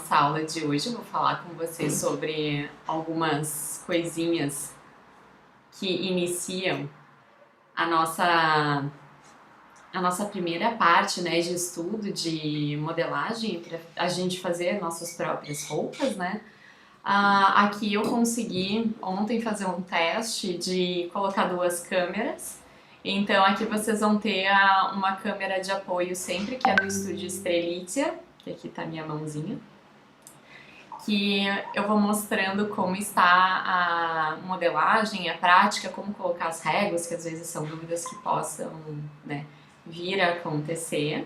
nossa aula de hoje eu vou falar com você sobre algumas coisinhas que iniciam a nossa primeira parte, né, de estudo de modelagem para a gente fazer nossas próprias roupas, né? Aqui eu consegui ontem fazer um teste de colocar duas câmeras. Então aqui vocês vão ter uma câmera de apoio sempre, que é do estúdio Strelitzia, que aqui tá a minha mãozinha, que eu vou mostrando como está a modelagem, a prática, como colocar as réguas, que às vezes são dúvidas que possam, né, vir a acontecer.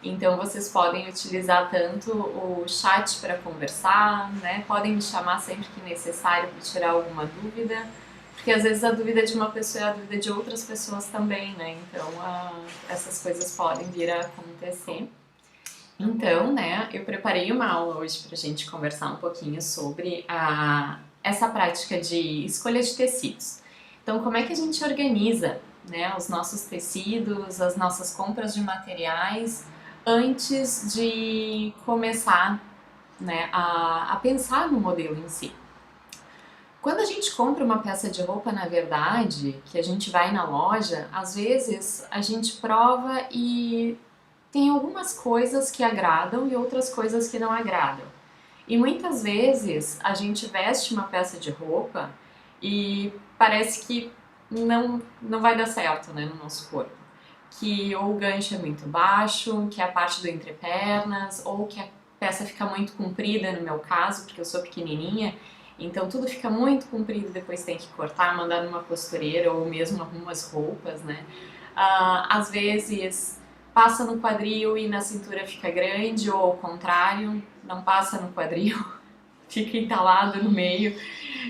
Então vocês podem utilizar tanto o chat para conversar, né? Podem me chamar sempre que necessário para tirar alguma dúvida, porque às vezes a dúvida de uma pessoa é a dúvida de outras pessoas também, né? Então essas coisas podem vir a acontecer. Então, né, eu preparei uma aula hoje para a gente conversar um pouquinho sobre essa prática de escolha de tecidos. Então, como é que a gente organiza, né, os nossos tecidos, as nossas compras de materiais antes de começar, né, a pensar no modelo em si. Quando a gente compra uma peça de roupa, na verdade, que a gente vai na loja, às vezes a gente prova e tem algumas coisas que agradam e outras coisas que não agradam. E muitas vezes a gente veste uma peça de roupa e parece que não vai dar certo, né, no nosso corpo. Que ou o gancho é muito baixo, que é a parte do entrepernas, ou que a peça fica muito comprida, no meu caso, porque eu sou pequenininha, então tudo fica muito comprido, depois tem que cortar, mandar numa costureira ou mesmo algumas roupas, né? Às vezes passa no quadril e na cintura fica grande, ou ao contrário, não passa no quadril, fica entalado no meio.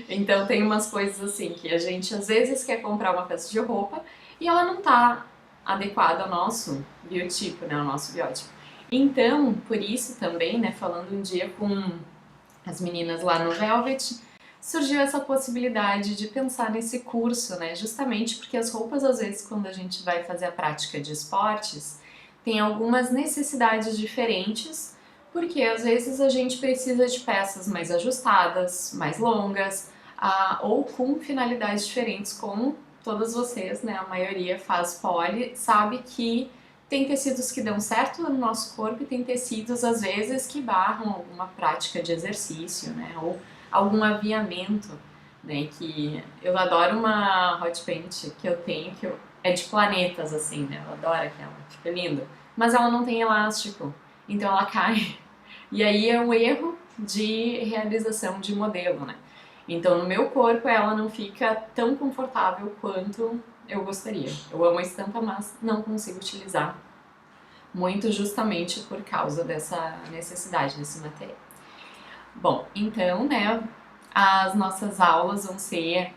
Então tem umas coisas assim que a gente às vezes quer comprar uma peça de roupa e ela não tá adequada ao nosso biotipo, né, ao nosso biótipo. Então, por isso também, né, falando um dia com as meninas lá no Velvet, surgiu essa possibilidade de pensar nesse curso, né, justamente porque as roupas, às vezes, quando a gente vai fazer a prática de esportes, tem algumas necessidades diferentes, porque às vezes a gente precisa de peças mais ajustadas, mais longas, ou com finalidades diferentes, como todas vocês, né, a maioria faz pole, sabe que tem tecidos que dão certo no nosso corpo e tem tecidos, às vezes, que barram alguma prática de exercício, né, ou algum aviamento, né, que eu adoro uma hot paint que eu tenho, é de planetas, assim, né, eu adoro aquela, fica lindo, mas ela não tem elástico, então ela cai, e aí é um erro de realização de modelo, né. Então, no meu corpo, ela não fica tão confortável quanto eu gostaria. Eu amo a estampa, mas não consigo utilizar muito justamente por causa dessa necessidade desse material. Bom, então, né, as nossas aulas vão ser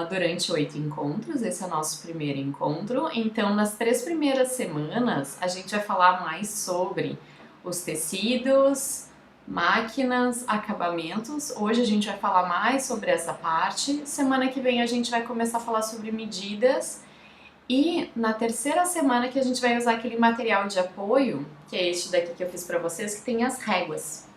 durante 8 encontros, esse é o nosso primeiro encontro. Então, nas 3 primeiras semanas, a gente vai falar mais sobre os tecidos, máquinas, acabamentos. Hoje a gente vai falar mais sobre essa parte. Semana que vem a gente vai começar a falar sobre medidas. E na terceira semana que a gente vai usar aquele material de apoio, que é este daqui que eu fiz para vocês, que tem as réguas.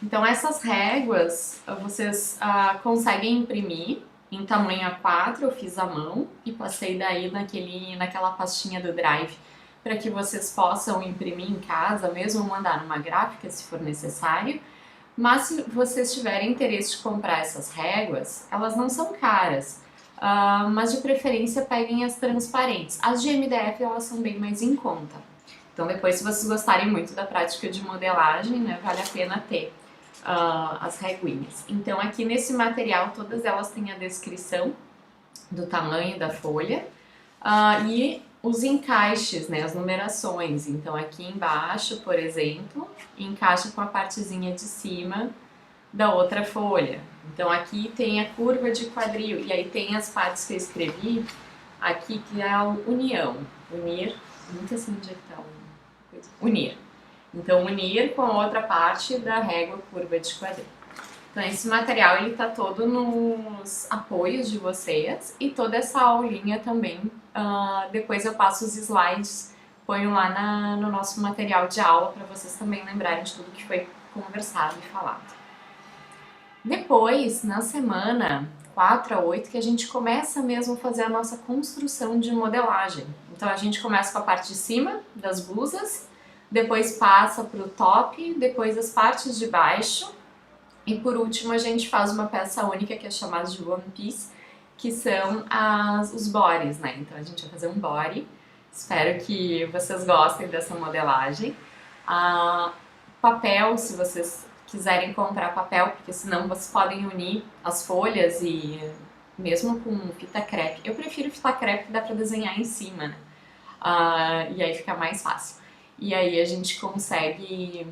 Então essas réguas vocês conseguem imprimir em tamanho A4, eu fiz à mão e passei daí naquela pastinha do Drive para que vocês possam imprimir em casa, mesmo mandar numa gráfica se for necessário. Mas se vocês tiverem interesse de comprar essas réguas, elas não são caras, mas de preferência peguem as transparentes. As de MDF elas são bem mais em conta. Então depois, se vocês gostarem muito da prática de modelagem, né, vale a pena ter as reguinhas. Então aqui nesse material todas elas têm a descrição do tamanho da folha e os encaixes, né, as numerações. Então aqui embaixo, por exemplo, encaixa com a partezinha de cima da outra folha. Então aqui tem a curva de quadril e aí tem as partes que eu escrevi aqui que é o união, unir, nunca sei onde é que tá unir. Então unir com a outra parte da régua curva de quadril. Então esse material ele tá todo nos apoios de vocês e toda essa aulinha também, depois eu passo os slides, ponho lá no nosso material de aula para vocês também lembrarem de tudo que foi conversado e falado. Depois, na semana 4 a 8, que a gente começa mesmo a fazer a nossa construção de modelagem. Então a gente começa com a parte de cima das blusas, depois passa para o top, depois as partes de baixo e por último a gente faz uma peça única que é chamada de one piece, que são os bodies, né? Então a gente vai fazer um body. Espero que vocês gostem dessa modelagem. Papel, se vocês quiserem comprar papel, porque senão vocês podem unir as folhas e mesmo com fita crepe. Eu prefiro fita crepe que dá pra desenhar em cima, né? E aí fica mais fácil. E aí a gente consegue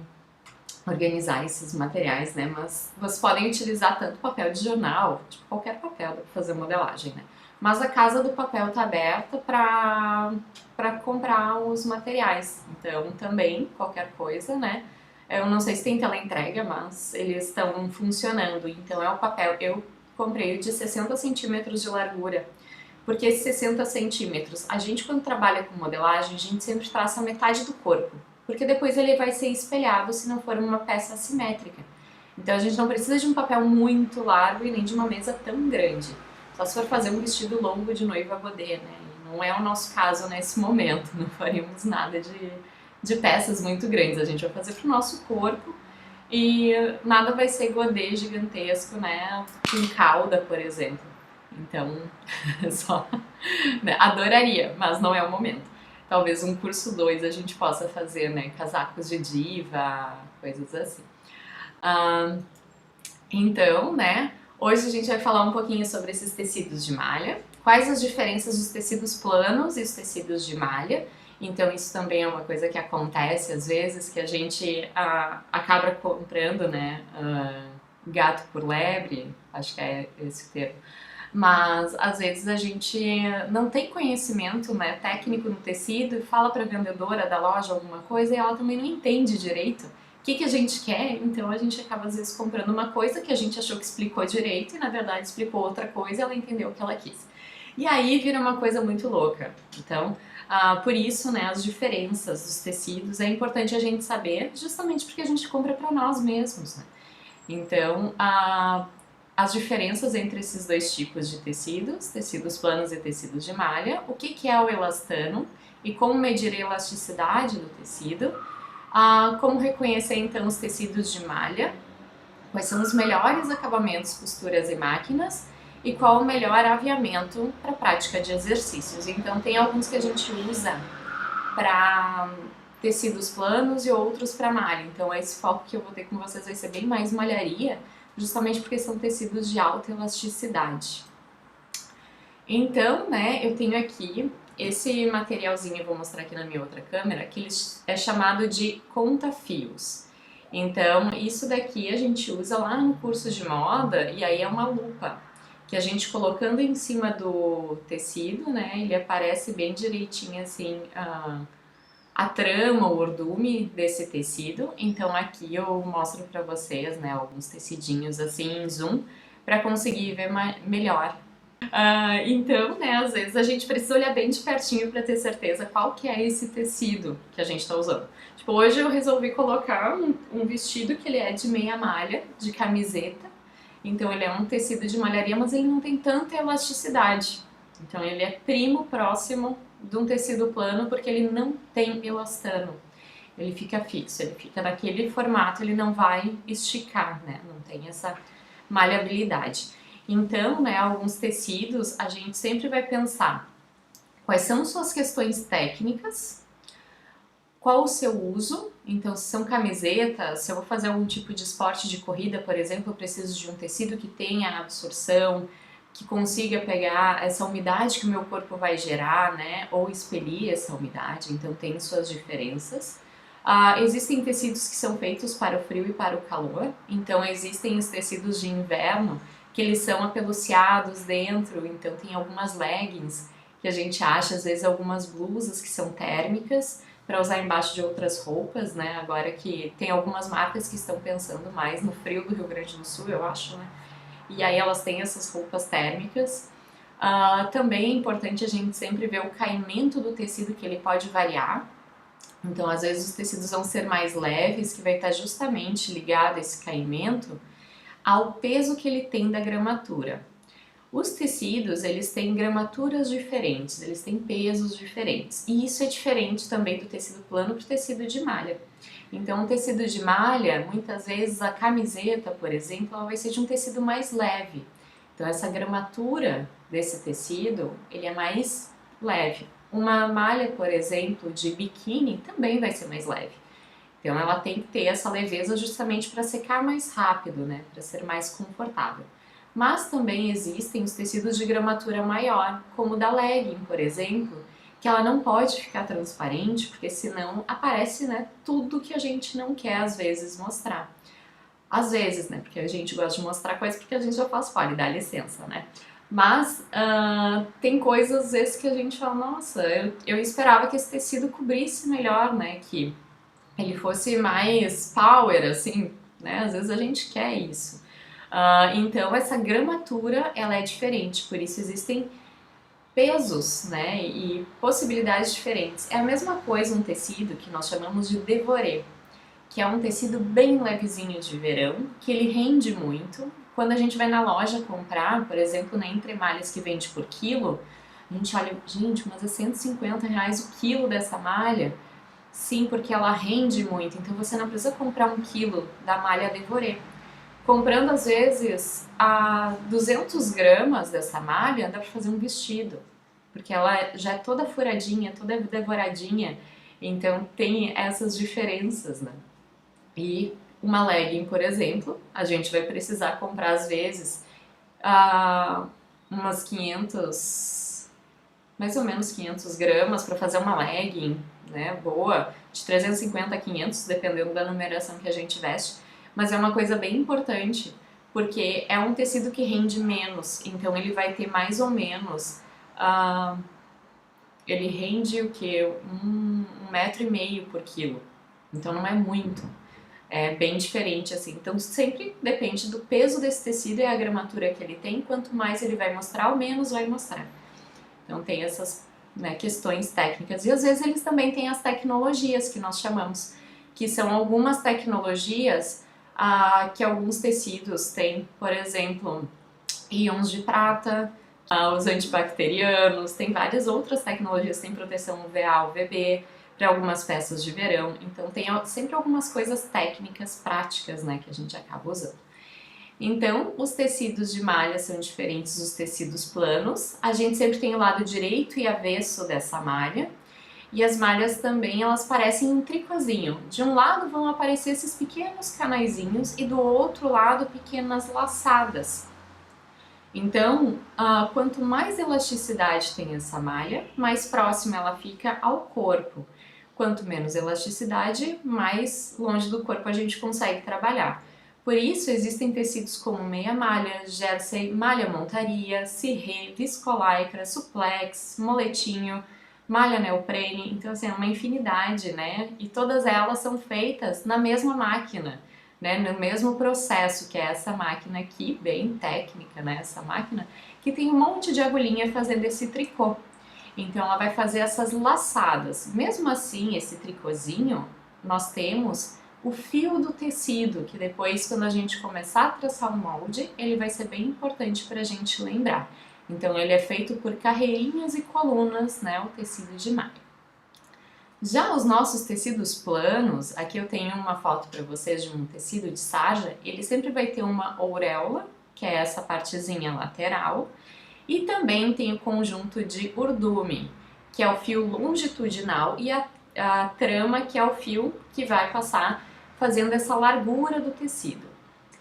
organizar esses materiais, né? Mas vocês podem utilizar tanto papel de jornal, tipo qualquer papel para fazer modelagem, né? Mas a Casa do Papel tá aberta para comprar os materiais. Então também qualquer coisa, né? Eu não sei se tem teleentrega, mas eles estão funcionando. Então é o papel. Eu comprei de 60 centímetros de largura. Porque esses 60 centímetros, a gente quando trabalha com modelagem, a gente sempre traça metade do corpo. Porque depois ele vai ser espelhado se não for uma peça assimétrica. Então a gente não precisa de um papel muito largo e nem de uma mesa tão grande. Só se for fazer um vestido longo de noiva godê, né? E não é o nosso caso nesse momento, não faremos nada de peças muito grandes. A gente vai fazer pro nosso corpo e nada vai ser godê gigantesco, né? Com cauda, por exemplo. Então, só né? Adoraria, mas não é o momento. Talvez um curso 2 a gente possa fazer, né? Casacos de diva, coisas assim. Então, né? Hoje a gente vai falar um pouquinho sobre esses tecidos de malha. Quais as diferenças dos tecidos planos e os tecidos de malha. Então isso também é uma coisa que acontece às vezes, que a gente acaba comprando, né? Gato por lebre, acho que é esse o termo. Mas às vezes a gente não tem conhecimento, né, técnico no tecido e fala para a vendedora da loja alguma coisa e ela também não entende direito o que a gente quer, então a gente acaba às vezes comprando uma coisa que a gente achou que explicou direito e na verdade explicou outra coisa e ela entendeu o que ela quis. E aí vira uma coisa muito louca. Então, por isso, né, as diferenças dos tecidos é importante a gente saber, justamente porque a gente compra para nós mesmos, né? Então, as diferenças entre esses dois tipos de tecidos, tecidos planos e tecidos de malha, o que é o elastano e como medir a elasticidade do tecido, como reconhecer então os tecidos de malha, quais são os melhores acabamentos, costuras e máquinas e qual o melhor aviamento para a prática de exercícios. Então tem alguns que a gente usa para tecidos planos e outros para malha, então esse foco que eu vou ter com vocês vai ser bem mais malharia, justamente porque são tecidos de alta elasticidade. Então, né, eu tenho aqui esse materialzinho, eu vou mostrar aqui na minha outra câmera, que ele é chamado de conta-fios. Então, isso daqui a gente usa lá no curso de moda e aí é uma lupa, que a gente colocando em cima do tecido, né, ele aparece bem direitinho assim, a trama, o ordume desse tecido. Então aqui eu mostro pra vocês, né, alguns tecidinhos assim em zoom, pra conseguir ver melhor. Então, né, às vezes a gente precisa olhar bem de pertinho pra ter certeza qual que é esse tecido que a gente tá usando. Tipo, hoje eu resolvi colocar um vestido que ele é de meia malha, de camiseta. Então ele é um tecido de malharia, mas ele não tem tanta elasticidade. Então ele é primo próximo de um tecido plano porque ele não tem elastano, ele fica fixo, ele fica naquele formato, ele não vai esticar, né? Não tem essa maleabilidade. Então, né, alguns tecidos a gente sempre vai pensar quais são suas questões técnicas, qual o seu uso, então se são camisetas, se eu vou fazer algum tipo de esporte de corrida, por exemplo, eu preciso de um tecido que tenha absorção, que consiga pegar essa umidade que o meu corpo vai gerar, né, ou expelir essa umidade, então tem suas diferenças. Existem tecidos que são feitos para o frio e para o calor, então existem os tecidos de inverno que eles são apeluciados dentro, então tem algumas leggings que a gente acha, às vezes algumas blusas que são térmicas para usar embaixo de outras roupas, né, agora que tem algumas marcas que estão pensando mais no frio do Rio Grande do Sul, eu acho, né. E aí elas têm essas roupas térmicas. Também é importante a gente sempre ver o caimento do tecido, que ele pode variar. Então, às vezes, os tecidos vão ser mais leves, que vai estar justamente ligado a esse caimento ao peso que ele tem da gramatura. Os tecidos, eles têm gramaturas diferentes, eles têm pesos diferentes. E isso é diferente também do tecido plano para o tecido de malha. Então, o tecido de malha, muitas vezes a camiseta, por exemplo, ela vai ser de um tecido mais leve. Então, essa gramatura desse tecido, ele é mais leve. Uma malha, por exemplo, de biquíni também vai ser mais leve. Então, ela tem que ter essa leveza justamente para secar mais rápido, né? Para ser mais confortável. Mas também existem os tecidos de gramatura maior, como o da legging, por exemplo, que ela não pode ficar transparente, porque senão aparece, né, tudo que a gente não quer às vezes mostrar. Às vezes, né, porque a gente gosta de mostrar coisas porque a gente já faz fora, e dá licença, né. Mas tem coisas às vezes que a gente fala, nossa, eu esperava que esse tecido cobrisse melhor, né, que ele fosse mais power, assim, né, às vezes a gente quer isso. Então essa gramatura ela é diferente, por isso existem pesos, né, e possibilidades diferentes. É a mesma coisa um tecido que nós chamamos de dévoré, que é um tecido bem levezinho de verão, que ele rende muito. Quando a gente vai na loja comprar, por exemplo, na Entre Malhas que vende por quilo, a gente olha, gente, mas é R$ 150 o quilo dessa malha? Sim, porque ela rende muito, então você não precisa comprar 1 quilo da malha dévoré. Comprando às vezes a 200 gramas dessa malha, dá para fazer um vestido, porque ela já é toda furadinha, toda devoradinha, então tem essas diferenças, né? E uma legging, por exemplo, a gente vai precisar comprar às vezes umas 500, mais ou menos 500 gramas para fazer uma legging, né, boa, de 350 a 500, dependendo da numeração que a gente veste. Mas é uma coisa bem importante, porque é um tecido que rende menos, então ele vai ter mais ou menos, ele rende o que? 1,5 m por quilo, então não é muito, é bem diferente assim. Então sempre depende do peso desse tecido e a gramatura que ele tem, quanto mais ele vai mostrar, ou menos vai mostrar. Então tem essas, né, questões técnicas, e às vezes eles também têm as tecnologias que nós chamamos, que são algumas tecnologias que alguns tecidos têm, por exemplo, íons de prata, os antibacterianos, tem várias outras tecnologias, tem proteção UVA, UVB, para algumas peças de verão, então tem sempre algumas coisas técnicas, práticas, né, que a gente acaba usando. Então, os tecidos de malha são diferentes dos tecidos planos, a gente sempre tem o lado direito e avesso dessa malha, e as malhas também, elas parecem um tricôzinho. De um lado vão aparecer esses pequenos canaizinhos e do outro lado pequenas laçadas. Então, quanto mais elasticidade tem essa malha, mais próxima ela fica ao corpo. Quanto menos elasticidade, mais longe do corpo a gente consegue trabalhar. Por isso, existem tecidos como meia malha, jersey, malha montaria, cirrê, viscolaicra, suplex, moletinho, malha neoprene, então assim, é uma infinidade, né? E todas elas são feitas na mesma máquina, né? No mesmo processo, que é essa máquina aqui, bem técnica, né? Essa máquina que tem um monte de agulhinha fazendo esse tricô. Então ela vai fazer essas laçadas. Mesmo assim, esse tricôzinho, nós temos o fio do tecido, que depois, quando a gente começar a traçar o molde, ele vai ser bem importante para a gente lembrar. Então ele é feito por carreirinhas e colunas, né, o tecido de malha. Já os nossos tecidos planos, aqui eu tenho uma foto para vocês de um tecido de sarja, ele sempre vai ter uma auréola, que é essa partezinha lateral, e também tem o conjunto de urdume, que é o fio longitudinal, e a trama, que é o fio que vai passar fazendo essa largura do tecido.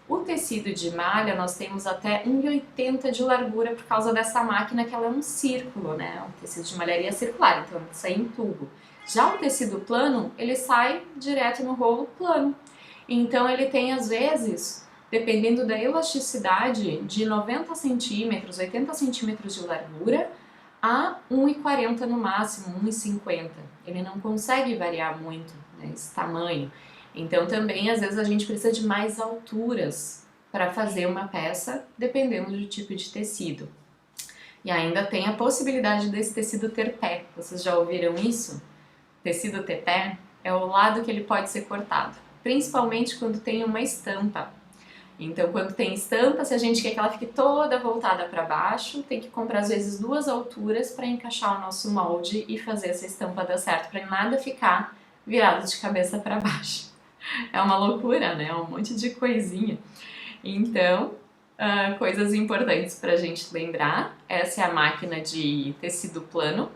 O tecido de malha nós temos até 1,80 de largura por causa dessa máquina, que ela é um círculo, né? Um tecido de malharia circular, então ele sai em tubo. Já o tecido plano, ele sai direto no rolo plano. Então ele tem às vezes, dependendo da elasticidade, de 90 centímetros, 80 centímetros de largura a 1,40 no máximo, 1,50. Ele não consegue variar muito, né, esse tamanho. Então também às vezes a gente precisa de mais alturas para fazer uma peça, dependendo do tipo de tecido. E ainda tem a possibilidade desse tecido ter pé. Vocês já ouviram isso? Tecido ter pé? é o lado que ele pode ser cortado, principalmente quando tem uma estampa. Então, quando tem estampa, se a gente quer que ela fique toda voltada para baixo, tem que comprar às vezes 2 alturas para encaixar o nosso molde e fazer essa estampa dar certo, para nada ficar virado de cabeça para baixo. É uma loucura, né? É um monte de coisinha. Então, coisas importantes para a gente lembrar: essa é a máquina de tecido plano.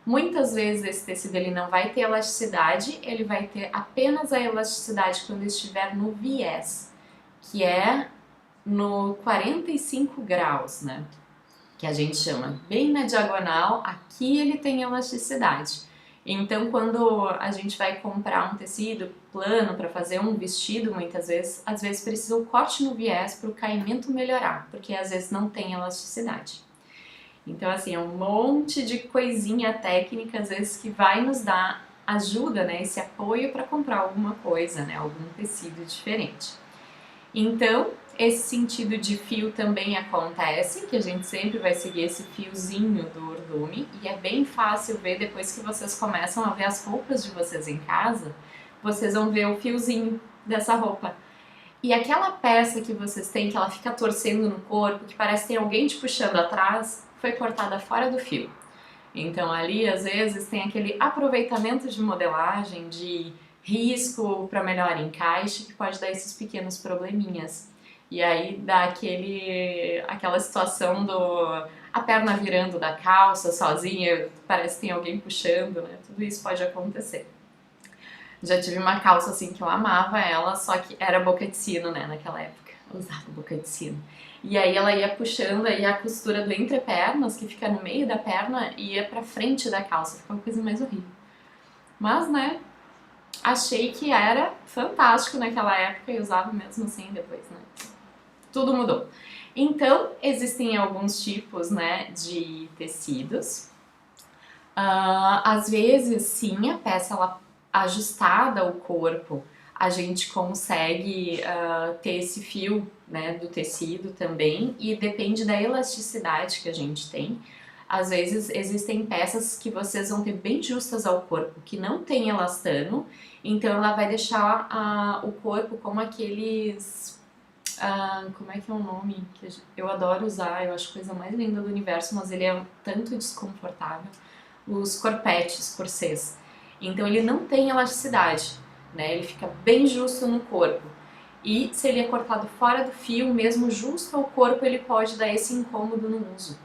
Muitas vezes esse tecido ele não vai ter elasticidade, ele vai ter apenas a elasticidade quando estiver no viés, que é no 45 graus, né? Que a gente chama bem na diagonal, aqui ele tem elasticidade. Então, quando a gente vai comprar um tecido plano para fazer um vestido, muitas vezes, às vezes precisa o corte no viés para o caimento melhorar, porque às vezes não tem elasticidade. Então, assim, é um monte de coisinha técnica, às vezes, que vai nos dar ajuda, né, esse apoio para comprar alguma coisa, né, algum tecido diferente. Então, esse sentido de fio também acontece, que a gente sempre vai seguir esse fiozinho do urdume, e é bem fácil ver depois que vocês começam a ver as roupas de vocês em casa, vocês vão ver o fiozinho dessa roupa. E aquela peça que vocês têm, que ela fica torcendo no corpo, que parece que tem alguém te puxando atrás, foi cortada fora do fio. Então ali, às vezes, tem aquele aproveitamento de modelagem, de risco para melhor encaixe, que pode dar esses pequenos probleminhas. E aí dá aquela situação a perna virando da calça sozinha, parece que tem alguém puxando, né? Tudo isso pode acontecer. Já tive uma calça assim que eu amava ela, só que era boca de sino, né, naquela época. Eu usava boca de sino. E aí ela ia puxando, aí a costura do entrepernas, que fica no meio da perna, ia pra frente da calça. Ficou uma coisa mais horrível. Mas, né, achei que era fantástico naquela época e usava mesmo assim depois, né. Tudo mudou. Então, existem alguns tipos, né, de tecidos. Às vezes, sim, a peça, ela ajustada ao corpo, a gente consegue ter esse fio, né, do tecido também, e depende da elasticidade que a gente tem. Às vezes existem peças que vocês vão ter bem justas ao corpo, que não tem elastano, então ela vai deixar o corpo como aqueles... como é que é o nome? Que eu adoro usar, eu acho a coisa mais linda do universo, mas ele é um tanto desconfortável. Os corpetes, corsês. Então ele não tem elasticidade, né? Ele fica bem justo no corpo. E se ele é cortado fora do fio, mesmo justo ao corpo, ele pode dar esse incômodo no uso.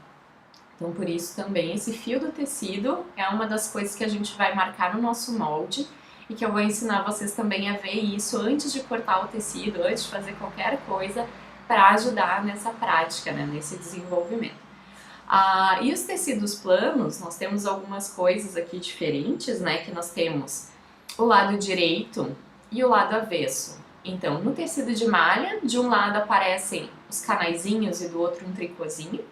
Então por isso também esse fio do tecido é uma das coisas que a gente vai marcar no nosso molde e que eu vou ensinar vocês também a ver isso antes de cortar o tecido, antes de fazer qualquer coisa, para ajudar nessa prática, né? Nesse desenvolvimento. E os tecidos planos, nós temos algumas coisas aqui diferentes, né? Que nós temos o lado direito e o lado avesso. Então, no tecido de malha, de um lado aparecem os canaizinhos e do outro um tricôzinho.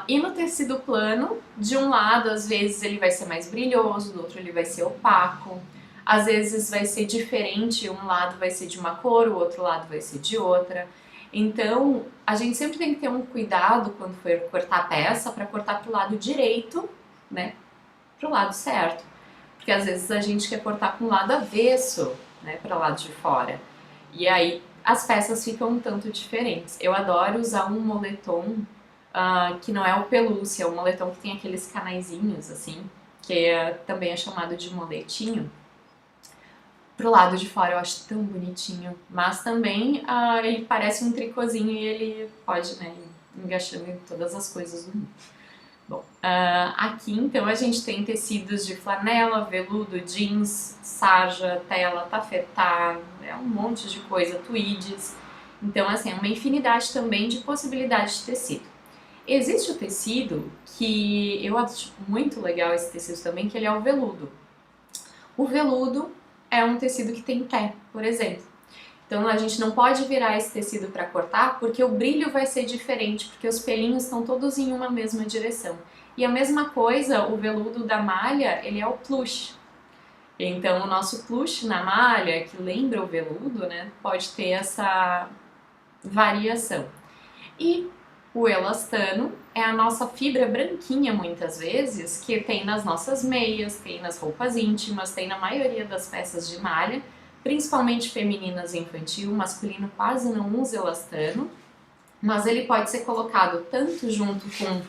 E no tecido plano, de um lado, às vezes, ele vai ser mais brilhoso, do outro ele vai ser opaco. Às vezes vai ser diferente, um lado vai ser de uma cor, o outro lado vai ser de outra. Então, a gente sempre tem que ter um cuidado quando for cortar a peça para cortar para o lado direito, né, para o lado certo. Porque às vezes a gente quer cortar com o lado avesso, né, para o lado de fora. E aí as peças ficam um tanto diferentes. Eu adoro usar um moletom que não é o pelúcia, é um moletom que tem aqueles canaizinhos, assim, que também é chamado de moletinho. Pro lado de fora eu acho tão bonitinho, mas também ele parece um tricôzinho e ele pode, né, ir engaixando em todas as coisas do mundo. Bom, aqui então a gente tem tecidos de flanela, veludo, jeans, sarja, tela, tafetá, um monte de coisa, tweeds. Então, assim, é uma infinidade também de possibilidades de tecido. Existe o tecido que eu acho muito legal, esse tecido também, que ele é o veludo. O veludo é um tecido que tem pé, por exemplo. Então a gente não pode virar esse tecido para cortar porque o brilho vai ser diferente, porque os pelinhos estão todos em uma mesma direção. E a mesma coisa, o veludo da malha, ele é o plush. Então o nosso plush na malha, que lembra o veludo, né, pode ter essa variação. E o elastano, é a nossa fibra branquinha, muitas vezes, que tem nas nossas meias, tem nas roupas íntimas, tem na maioria das peças de malha, principalmente femininas e infantil. O masculino quase não usa elastano, mas ele pode ser colocado tanto junto com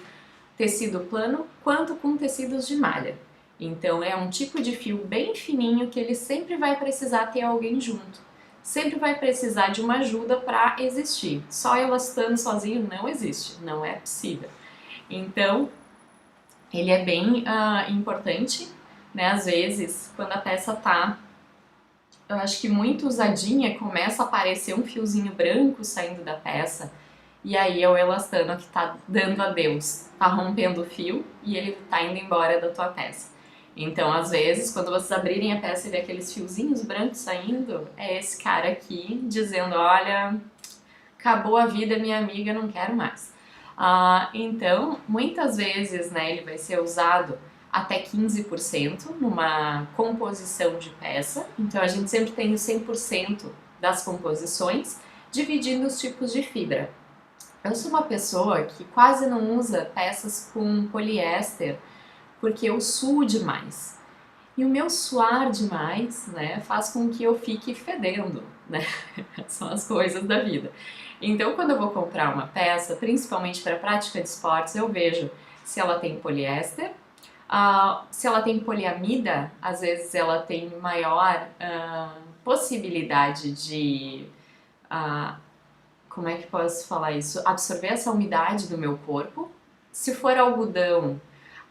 tecido plano quanto com tecidos de malha. Então é um tipo de fio bem fininho que ele sempre vai precisar ter alguém junto. Sempre vai precisar de uma ajuda para existir. Só elastano sozinho não existe, não é possível. Então, ele é bem importante, né? Às vezes, quando a peça tá, eu acho que muito usadinha, começa a aparecer um fiozinho branco saindo da peça, e aí é o elastano que tá dando adeus, tá rompendo o fio e ele tá indo embora da tua peça. Então, às vezes, quando vocês abrirem a peça e ver aqueles fiozinhos brancos saindo, é esse cara aqui dizendo, olha, acabou a vida, minha amiga, não quero mais. Então, muitas vezes, né, ele vai ser usado até 15% numa composição de peça. Então, a gente sempre tem o 100% das composições, dividindo os tipos de fibra. Eu sou uma pessoa que quase não usa peças com poliéster, porque eu suo demais. E o meu suar demais, né, faz com que eu fique fedendo, né? São as coisas da vida. Então, quando eu vou comprar uma peça, principalmente para prática de esportes, eu vejo se ela tem poliéster, se ela tem poliamida, às vezes ela tem maior possibilidade de, como é que posso falar isso? Absorver essa umidade do meu corpo. Se for algodão,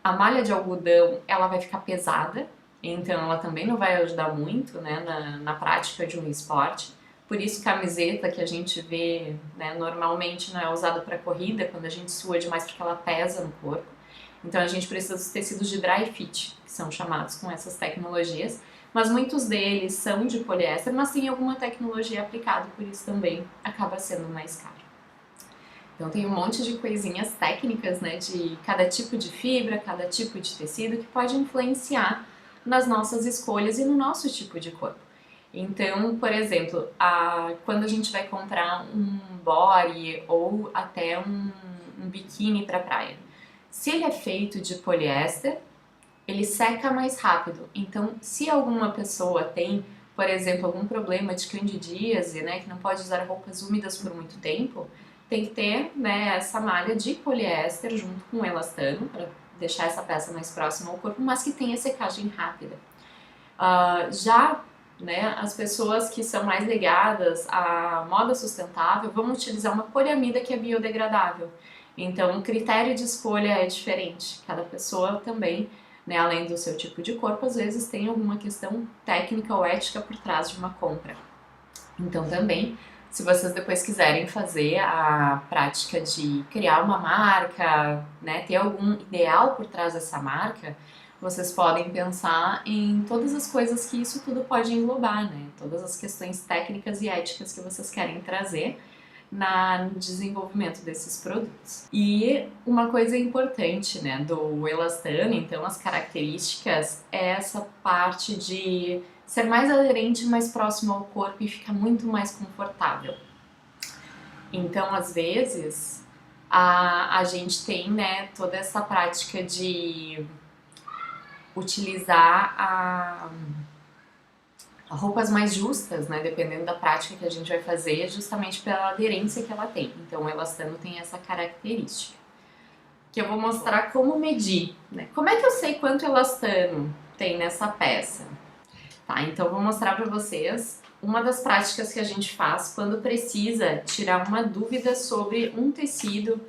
a malha de algodão, ela vai ficar pesada, então ela também não vai ajudar muito, né, na prática de um esporte. Por isso, camiseta que a gente vê, né, normalmente não é usada para corrida, quando a gente sua demais, porque ela pesa no corpo. Então a gente precisa dos tecidos de dry fit, que são chamados com essas tecnologias, mas muitos deles são de poliéster, mas tem alguma tecnologia aplicada, por isso também acaba sendo mais caro. Então tem um monte de coisinhas técnicas, né, de cada tipo de fibra, cada tipo de tecido que pode influenciar nas nossas escolhas e no nosso tipo de corpo. Então, por exemplo, quando a gente vai comprar um body ou até um biquíni para praia, se ele é feito de poliéster, ele seca mais rápido. Então, se alguma pessoa tem, por exemplo, algum problema de candidíase, né, que não pode usar roupas úmidas por muito tempo, tem que ter, né, essa malha de poliéster junto com o elastano para deixar essa peça mais próxima ao corpo, mas que tenha secagem rápida. Né, as pessoas que são mais ligadas à moda sustentável vão utilizar uma poliamida que é biodegradável. Então, o critério de escolha é diferente. Cada pessoa também, né, além do seu tipo de corpo, às vezes tem alguma questão técnica ou ética por trás de uma compra. Então, também, se vocês depois quiserem fazer a prática de criar uma marca, né, ter algum ideal por trás dessa marca, vocês podem pensar em todas as coisas que isso tudo pode englobar, né? Todas as questões técnicas e éticas que vocês querem trazer no desenvolvimento desses produtos. E uma coisa importante, né, do elastano, então as características, é essa parte de ser mais aderente, mais próximo ao corpo e ficar muito mais confortável. Então, às vezes, a gente tem, né, toda essa prática de utilizar roupas mais justas, né, dependendo da prática que a gente vai fazer, justamente pela aderência que ela tem. Então, o elastano tem essa característica. Que eu vou mostrar como medir, né? Como é que eu sei quanto elastano tem nessa peça? Tá, então eu vou mostrar para vocês uma das práticas que a gente faz quando precisa tirar uma dúvida sobre um tecido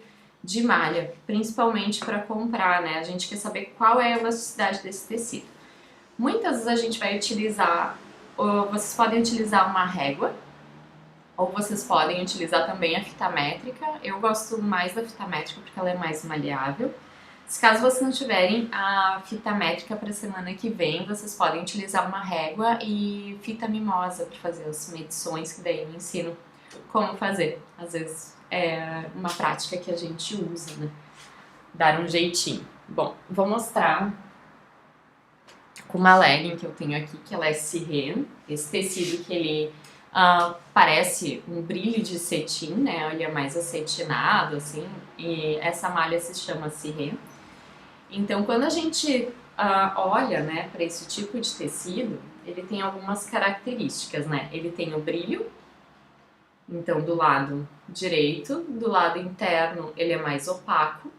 de malha, principalmente para comprar, né? A gente quer saber qual é a elasticidade desse tecido. Muitas vezes a gente vai utilizar, ou vocês podem utilizar uma régua, ou vocês podem utilizar também a fita métrica. Eu gosto mais da fita métrica porque ela é mais maleável. Se caso vocês não tiverem a fita métrica para a semana que vem, vocês podem utilizar uma régua e fita mimosa para fazer as medições, que daí eu ensino como fazer. Às vezes é uma prática que a gente usa, né? Dar um jeitinho. Bom, vou mostrar com uma legging que eu tenho aqui, que ela é cirrê, esse tecido que ele Parece um brilho de cetim, né? Ele é mais acetinado, assim, e essa malha se chama cirrê. Então, quando a gente olha, né, para esse tipo de tecido, ele tem algumas características, né? Ele tem o brilho, então do lado direito, do lado interno ele é mais opaco.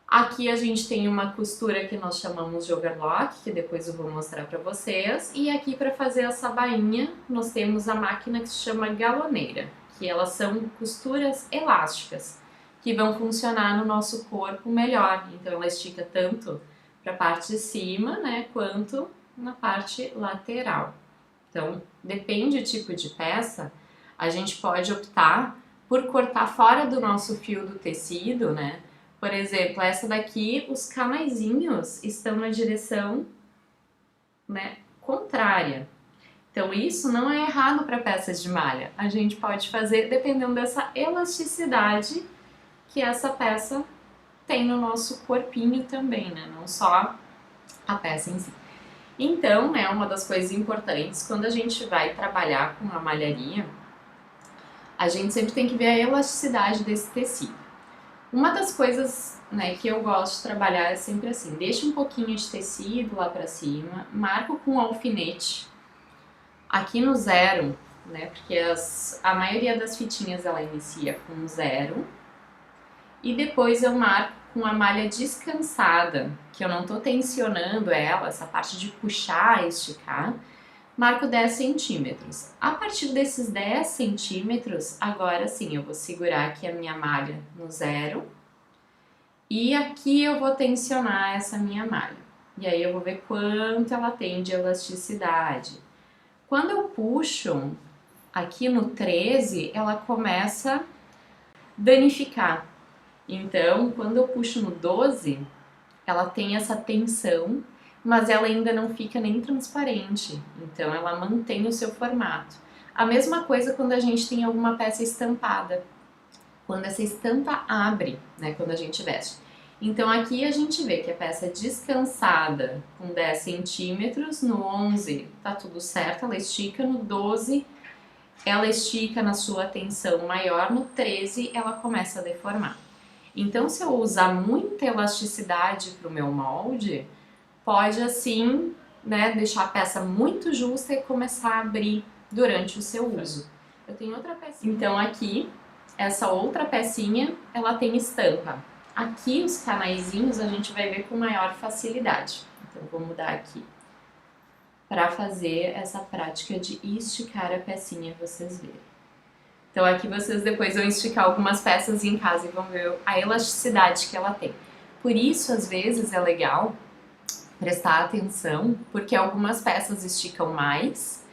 Aqui a gente tem uma costura que nós chamamos de overlock, que depois eu vou mostrar para vocês. E aqui para fazer essa bainha, nós temos a máquina que se chama galoneira, que elas são costuras elásticas, que vão funcionar no nosso corpo melhor. Então ela estica tanto para a parte de cima, né, quanto na parte lateral. Então, depende do tipo de peça, a gente pode optar por cortar fora do nosso fio do tecido, né? Por exemplo, essa daqui, os canaizinhos estão na direção, né, contrária. Então isso não é errado para peças de malha. A gente pode fazer dependendo dessa elasticidade que essa peça tem no nosso corpinho também, né? Não só a peça em si. Então, né, uma das coisas importantes quando a gente vai trabalhar com a malharia, a gente sempre tem que ver a elasticidade desse tecido. Uma das coisas, né, que eu gosto de trabalhar é sempre assim, deixa um pouquinho de tecido lá pra cima, marco com um alfinete, aqui no 0, né, porque a maioria das fitinhas ela inicia com 0, e depois eu marco com a malha descansada, que eu não tô tensionando ela, essa parte de puxar e esticar, marco 10 centímetros. A partir desses 10 centímetros, agora sim, eu vou segurar aqui a minha malha no 0 e aqui eu vou tensionar essa minha malha. E aí eu vou ver quanto ela tem de elasticidade. Quando eu puxo aqui no 13, ela começa a danificar. Então, quando eu puxo no 12, ela tem essa tensão, mas ela ainda não fica nem transparente, então ela mantém o seu formato. A mesma coisa quando a gente tem alguma peça estampada, quando essa estampa abre, né, quando a gente veste. Então aqui a gente vê que a peça é descansada com 10 centímetros, no 11 tá tudo certo, ela estica, no 12 ela estica na sua tensão maior, no 13 ela começa a deformar. Então se eu usar muita elasticidade para o meu molde, pode assim, né, deixar a peça muito justa e começar a abrir durante o seu uso. Eu tenho outra pecinha. Então aqui, essa outra pecinha, ela tem estampa. Aqui os canaizinhos a gente vai ver com maior facilidade. Então vou mudar aqui para fazer essa prática de esticar a pecinha, vocês verem. Então aqui vocês depois vão esticar algumas peças em casa e vão ver a elasticidade que ela tem. Por isso, às vezes, é legal prestar atenção, porque algumas peças esticam mais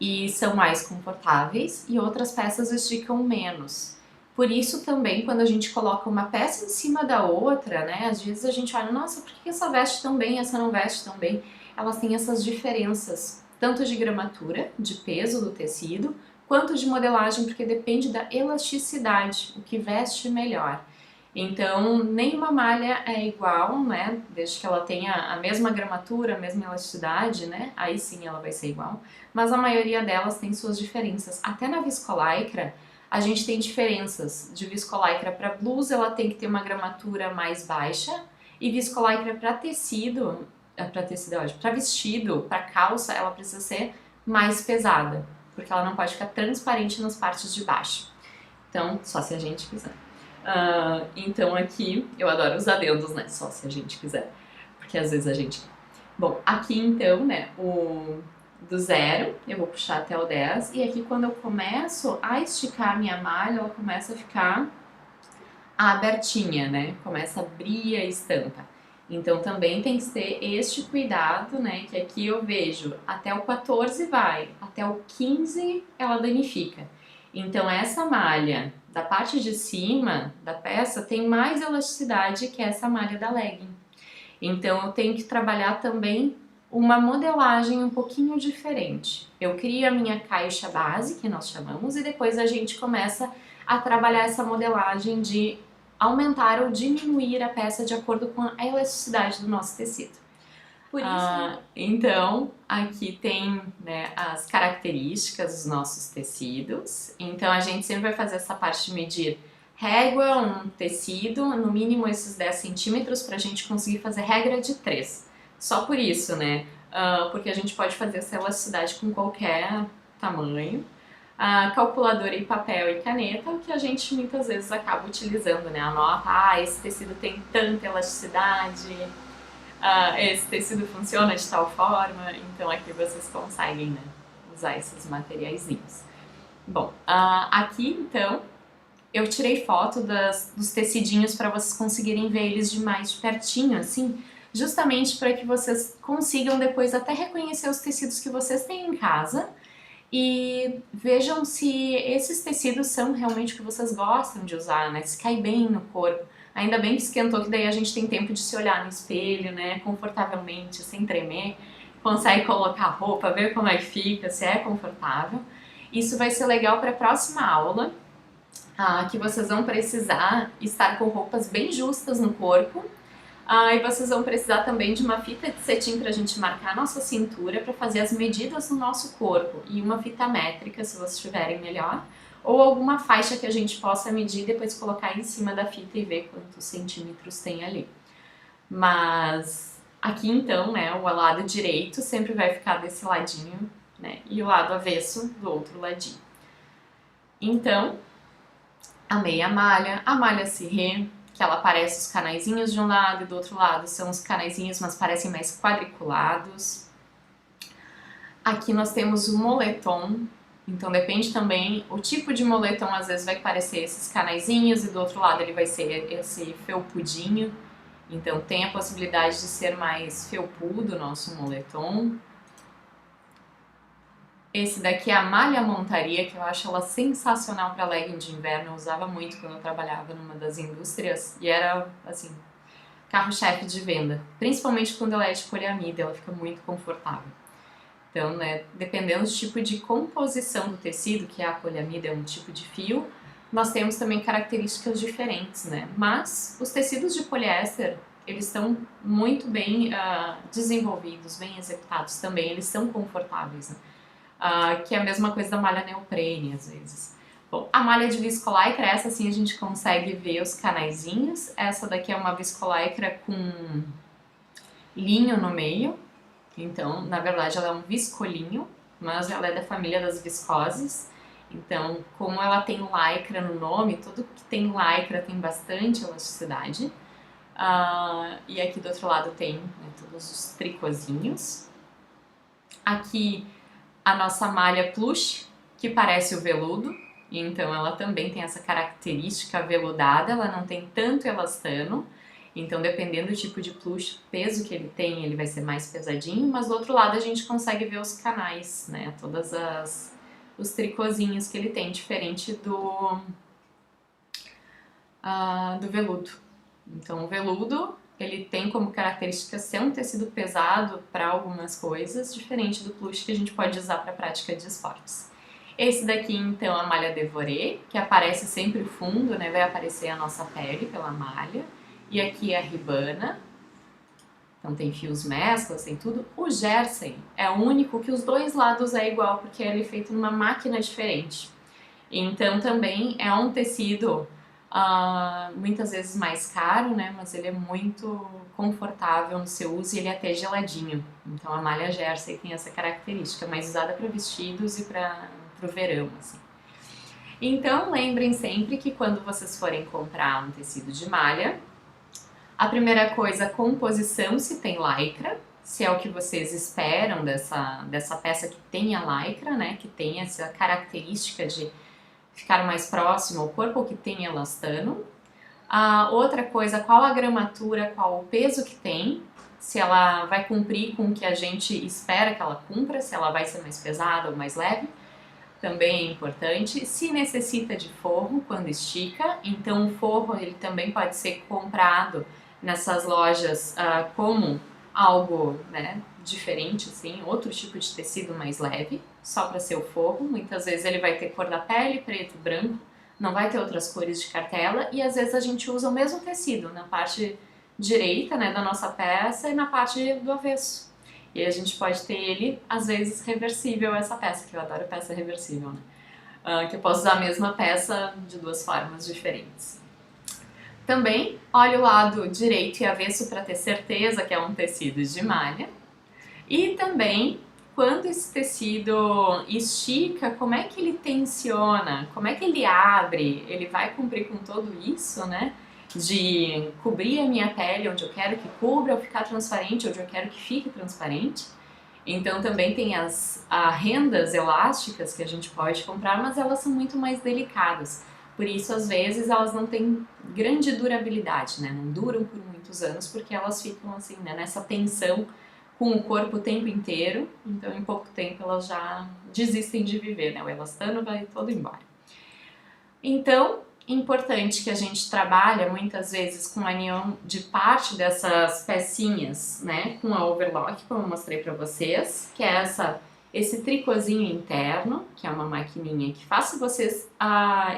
e são mais confortáveis e outras peças esticam menos. Por isso também, quando a gente coloca uma peça em cima da outra, né, às vezes a gente olha, nossa, por que essa veste tão bem, essa não veste tão bem? Elas têm essas diferenças, tanto de gramatura, de peso do tecido, quanto de modelagem, porque depende da elasticidade, o que veste melhor. Então, nenhuma malha é igual, né, desde que ela tenha a mesma gramatura, a mesma elasticidade, né, aí sim ela vai ser igual, mas a maioria delas tem suas diferenças. Até na viscolaicra, a gente tem diferenças de viscolaicra para blusa, ela tem que ter uma gramatura mais baixa, e viscolaicra para tecido, para vestido, para calça, ela precisa ser mais pesada, porque ela não pode ficar transparente nas partes de baixo. Então, só se a gente quiser. Então aqui, eu adoro os adendos, né? Só se a gente quiser, porque às vezes a gente quer. Bom, aqui então, né, do 0, eu vou puxar até o 10, e aqui quando eu começo a esticar a minha malha, ela começa a ficar abertinha, né? Começa a abrir a estampa. Então também tem que ter este cuidado, né? Que aqui eu vejo até o 14 vai, até o 15 ela danifica. Então essa malha da parte de cima da peça tem mais elasticidade que essa malha da legging. Então eu tenho que trabalhar também uma modelagem um pouquinho diferente. Eu crio a minha caixa base, que nós chamamos, e depois a gente começa a trabalhar essa modelagem de aumentar ou diminuir a peça de acordo com a elasticidade do nosso tecido. Por isso, Então, aqui tem, né, as características dos nossos tecidos. Então, a gente sempre vai fazer essa parte de medir régua, um tecido, no mínimo esses 10 centímetros, para a gente conseguir fazer regra de 3. Só por isso, né? Porque a gente pode fazer essa elasticidade com qualquer tamanho. Calculadora e papel e caneta, o que a gente muitas vezes acaba utilizando, né? Anota, esse tecido tem tanta elasticidade, esse tecido funciona de tal forma, então aqui vocês conseguem, né, usar esses materiaizinhos. Bom, aqui então eu tirei foto dos tecidinhos para vocês conseguirem ver eles de mais de pertinho, assim, justamente para que vocês consigam depois até reconhecer os tecidos que vocês têm em casa e vejam se esses tecidos são realmente o que vocês gostam de usar, né? Se cai bem no corpo. Ainda bem que esquentou, que daí a gente tem tempo de se olhar no espelho, né? Confortavelmente, sem tremer. Consegue colocar a roupa, ver como é que fica, se é confortável. Isso vai ser legal para a próxima aula, que vocês vão precisar estar com roupas bem justas no corpo. E vocês vão precisar também de uma fita de cetim para a gente marcar a nossa cintura para fazer as medidas do nosso corpo e uma fita métrica, se vocês tiverem melhor, ou alguma faixa que a gente possa medir e depois colocar em cima da fita e ver quantos centímetros tem ali. Mas aqui então, né, o lado direito sempre vai ficar desse ladinho, né, e o lado avesso do outro ladinho. Então, a meia malha, a malha cirré, que ela parece os canaizinhos de um lado e do outro lado são os canaizinhos, mas parecem mais quadriculados. Aqui nós temos o moletom, então depende também, o tipo de moletom às vezes vai parecer esses canaizinhos e do outro lado ele vai ser esse felpudinho, então tem a possibilidade de ser mais felpudo o nosso moletom. Esse daqui é a malha montaria, que eu acho ela sensacional para legging de inverno. Eu usava muito quando eu trabalhava numa das indústrias e era, assim, carro-chefe de venda. Principalmente quando ela é de poliamida, ela fica muito confortável. Então, né, dependendo do tipo de composição do tecido, que a poliamida é um tipo de fio, nós temos também características diferentes, né? Mas os tecidos de poliéster, eles estão muito bem desenvolvidos, bem executados também, eles são confortáveis, né? Que é a mesma coisa da malha neoprene, às vezes. Bom, a malha de viscolaicra, essa sim a gente consegue ver os canaizinhos. Essa daqui é uma viscolaicra com linho no meio. Então, na verdade, ela é um viscolinho, mas ela é da família das viscoses. Então, como ela tem lycra no nome, tudo que tem lycra tem bastante elasticidade. E aqui do outro lado tem, né, todos os tricôzinhos. Aqui a nossa malha plush, que parece o veludo, então ela também tem essa característica veludada, ela não tem tanto elastano, então dependendo do tipo de plush, o peso que ele tem, ele vai ser mais pesadinho, mas do outro lado a gente consegue ver os canais, né, os tricôzinhos que ele tem, diferente do veludo. Então o veludo, ele tem como característica ser um tecido pesado para algumas coisas, diferente do plush que a gente pode usar para a prática de esportes. Esse daqui, então, é a malha Devoré, que aparece sempre o fundo, né? Vai aparecer a nossa pele pela malha. E aqui é a ribana. Então tem fios mesclas, tem tudo. O jersey é o único que os dois lados é igual, porque ele é feito numa máquina diferente. Então também é um tecido muitas vezes mais caro, né, mas ele é muito confortável no seu uso e ele é até geladinho. Então a malha jersey tem essa característica, mais usada para vestidos e para o verão, assim. Então lembrem sempre que quando vocês forem comprar um tecido de malha, a primeira coisa, a composição, se tem lycra, se é o que vocês esperam dessa peça que tenha lycra, né, que tem essa característica de ficar mais próximo ao corpo ou que tem elastano. Outra coisa, qual a gramatura, qual o peso que tem, se ela vai cumprir com o que a gente espera que ela cumpra, se ela vai ser mais pesada ou mais leve, também é importante. Se necessita de forro quando estica, então o forro ele também pode ser comprado nessas lojas como algo, né, diferente, assim, outro tipo de tecido mais leve, só para ser o forro. Muitas vezes ele vai ter cor da pele, preto, branco, não vai ter outras cores de cartela, e às vezes a gente usa o mesmo tecido na parte direita, né, da nossa peça e na parte do avesso. E aí a gente pode ter ele, às vezes, reversível, essa peça, que eu adoro peça reversível, né? Que eu posso usar a mesma peça de duas formas diferentes. Também olhe o lado direito e avesso para ter certeza que é um tecido de malha. E também, quando esse tecido estica, como é que ele tensiona, como é que ele abre, ele vai cumprir com tudo isso, né? De cobrir a minha pele onde eu quero que cubra, ou ficar transparente onde eu quero que fique transparente. Então também tem as rendas elásticas que a gente pode comprar, mas elas são muito mais delicadas. Por isso, às vezes, elas não têm grande durabilidade, né? Não duram por muitos anos, porque elas ficam assim, né? Nessa tensão com o corpo o tempo inteiro. Então, em pouco tempo, elas já desistem de viver, né? O elastano vai todo embora. Então, importante que a gente trabalha muitas vezes com a união de parte dessas pecinhas, né, com a overlock, como eu mostrei para vocês, que é esse tricôzinho interno, que é uma maquininha que faço vocês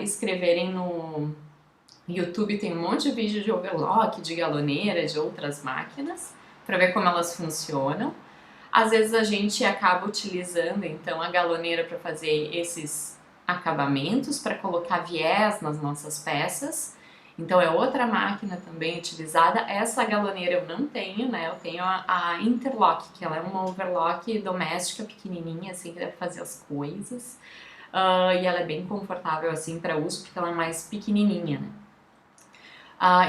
escreverem no YouTube, tem um monte de vídeo de overlock, de galoneira, de outras máquinas, para ver como elas funcionam. Às vezes a gente acaba utilizando então a galoneira para fazer esses acabamentos, para colocar viés nas nossas peças. Então é outra máquina também utilizada. Essa galoneira eu não tenho, né? Eu tenho a Interlock, que ela é uma overlock doméstica pequenininha, assim, que dá pra fazer as coisas. E ela é bem confortável, assim, para uso, porque ela é mais pequenininha, né?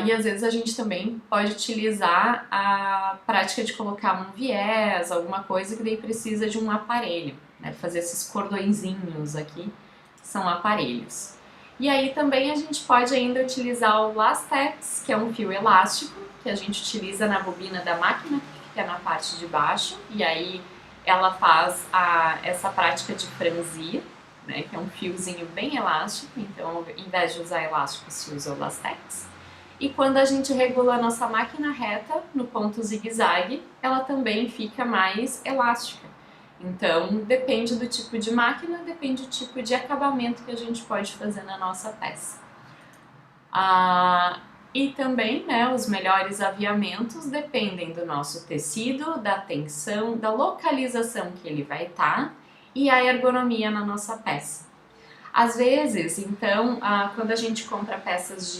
E às vezes a gente também pode utilizar a prática de colocar um viés, alguma coisa que daí precisa de um aparelho, né? Fazer esses cordõezinhos aqui, são aparelhos. E aí também a gente pode ainda utilizar o Lastex, que é um fio elástico, que a gente utiliza na bobina da máquina, que fica na parte de baixo, e aí ela faz essa prática de franzir, né? Que é um fiozinho bem elástico, então em vez de usar elástico se usa o Lastex. E quando a gente regula a nossa máquina reta, no ponto zigue-zague, ela também fica mais elástica. Então, depende do tipo de máquina, depende do tipo de acabamento que a gente pode fazer na nossa peça. E também, né, os melhores aviamentos dependem do nosso tecido, da tensão, da localização que ele vai estar e a ergonomia na nossa peça. Às vezes, então, quando a gente compra peças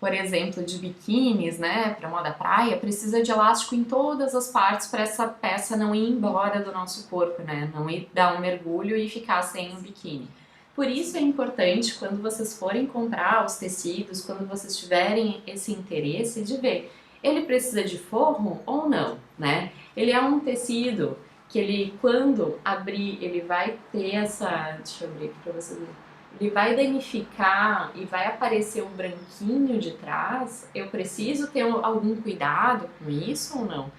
por exemplo, de biquínis, né, para moda praia, precisa de elástico em todas as partes para essa peça não ir embora do nosso corpo, né, não ir dar um mergulho e ficar sem o biquíni. Por isso é importante, quando vocês forem comprar os tecidos, quando vocês tiverem esse interesse, de ver, ele precisa de forro ou não, né? Ele é um tecido que ele, quando abrir, ele vai ter essa... Deixa eu abrir aqui para vocês verem. Ele vai danificar e vai aparecer um branquinho de trás, eu preciso ter algum cuidado com isso ou não?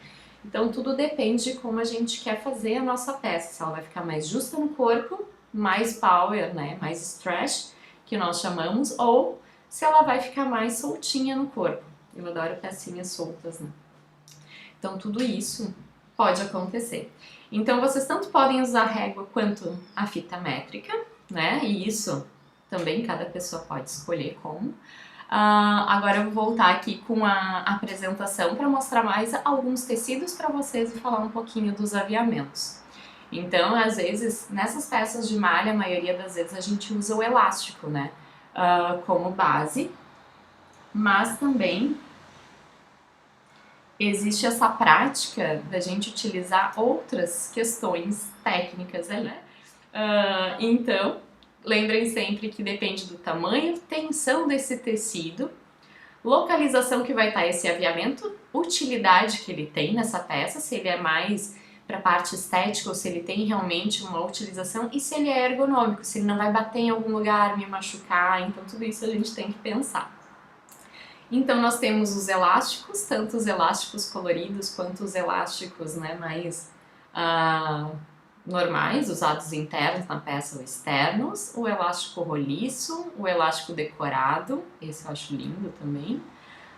Então tudo depende de como a gente quer fazer a nossa peça, se ela vai ficar mais justa no corpo, mais power, né, mais stretch, que nós chamamos, ou se ela vai ficar mais soltinha no corpo. Eu adoro pecinhas soltas, né? Então tudo isso pode acontecer. Então vocês tanto podem usar a régua quanto a fita métrica, né? E isso também cada pessoa pode escolher como. Agora eu vou voltar aqui com a apresentação para mostrar mais alguns tecidos para vocês e falar um pouquinho dos aviamentos. Então, às vezes, nessas peças de malha, a maioria das vezes a gente usa o elástico, né? Como base, mas também existe essa prática da gente utilizar outras questões técnicas, né? Então, lembrem sempre que depende do tamanho, tensão desse tecido, localização que vai estar esse aviamento, utilidade que ele tem nessa peça, se ele é mais para a parte estética ou se ele tem realmente uma utilização e se ele é ergonômico, se ele não vai bater em algum lugar, me machucar, então tudo isso a gente tem que pensar. Então nós temos os elásticos, tanto os elásticos coloridos quanto os elásticos, né, mais normais, usados internos na peça ou externos, o elástico roliço, o elástico decorado, esse eu acho lindo também.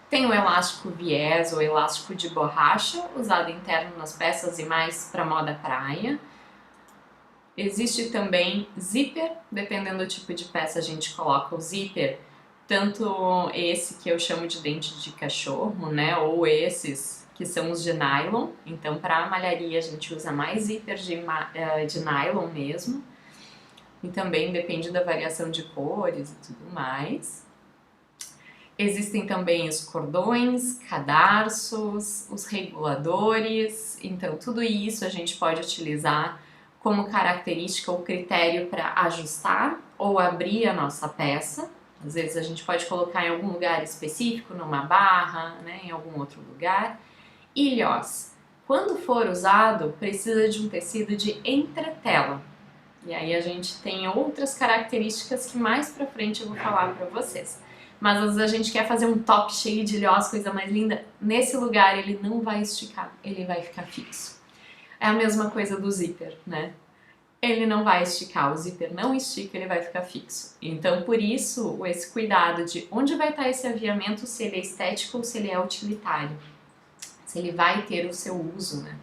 Tem o elástico viés ou elástico de borracha, usado interno nas peças e mais para moda praia. Existe também zíper, dependendo do tipo de peça a gente coloca o zíper tanto esse que eu chamo de dente de cachorro, né, ou esses que são os de nylon. Então, para malharia a gente usa mais zíper de nylon mesmo. E também depende da variação de cores e tudo mais. Existem também os cordões, cadarços, os reguladores. Então, tudo isso a gente pode utilizar como característica ou critério para ajustar ou abrir a nossa peça. Às vezes a gente pode colocar em algum lugar específico, numa barra, né, em algum outro lugar. Ilhós. Quando for usado, precisa de um tecido de entretela. E aí a gente tem outras características que mais pra frente eu vou falar pra vocês. Mas às vezes a gente quer fazer um top cheio de ilhós, coisa mais linda. Nesse lugar ele não vai esticar, ele vai ficar fixo. É a mesma coisa do zíper, né? Ele não vai esticar, o zíper não estica, ele vai ficar fixo. Então, por isso, esse cuidado de onde vai estar esse aviamento, se ele é estético ou se ele é utilitário. Se ele vai ter o seu uso, né?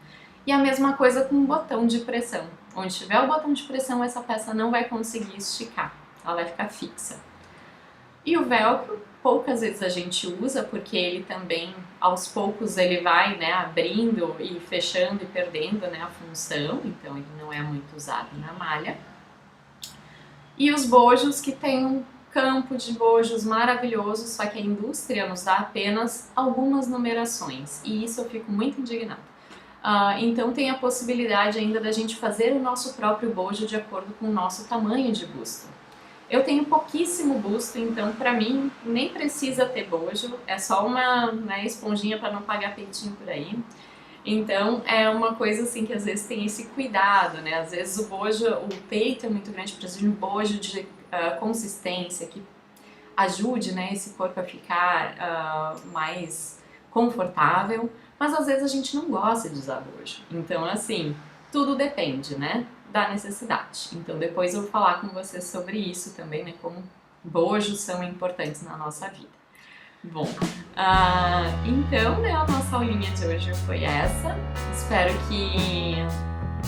E a mesma coisa com o botão de pressão. Onde tiver o botão de pressão, essa peça não vai conseguir esticar, ela vai ficar fixa. E o velcro, poucas vezes a gente usa, porque ele também, aos poucos, ele vai, né, abrindo e fechando e perdendo, né, a função, então ele não é muito usado na malha. E os bojos, que tem um campo de bojos maravilhoso, só que a indústria nos dá apenas algumas numerações, e isso eu fico muito indignada. Então tem a possibilidade ainda da gente fazer o nosso próprio bojo de acordo com o nosso tamanho de busto. Eu tenho pouquíssimo busto, então pra mim nem precisa ter bojo, é só uma, né, esponjinha para não pagar peitinho por aí. Então é uma coisa assim que às vezes tem esse cuidado, né? Às vezes o bojo, o peito é muito grande, precisa de um bojo de consistência que ajude, né, esse corpo a ficar mais confortável, mas às vezes a gente não gosta de usar bojo. Então assim, tudo depende, né, da necessidade. Então depois eu vou falar com vocês sobre isso também, né, como bojos são importantes na nossa vida. Bom, então, né, a nossa aulinha de hoje foi essa. Espero que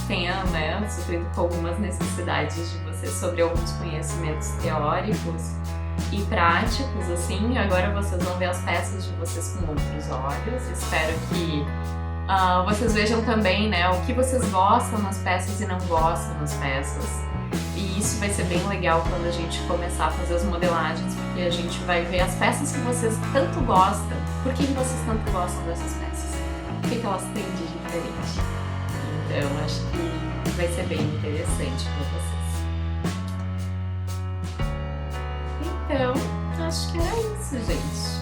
tenha, né, suprido com algumas necessidades de vocês sobre alguns conhecimentos teóricos e práticos, assim. Agora vocês vão ver as peças de vocês com outros olhos. Espero que vocês vejam também, né, o que vocês gostam nas peças e não gostam nas peças. E isso vai ser bem legal quando a gente começar a fazer as modelagens, porque a gente vai ver as peças que vocês tanto gostam. Por que vocês tanto gostam dessas peças? O que elas têm de diferente? Então, acho que vai ser bem interessante para vocês. Então, acho que era isso, gente.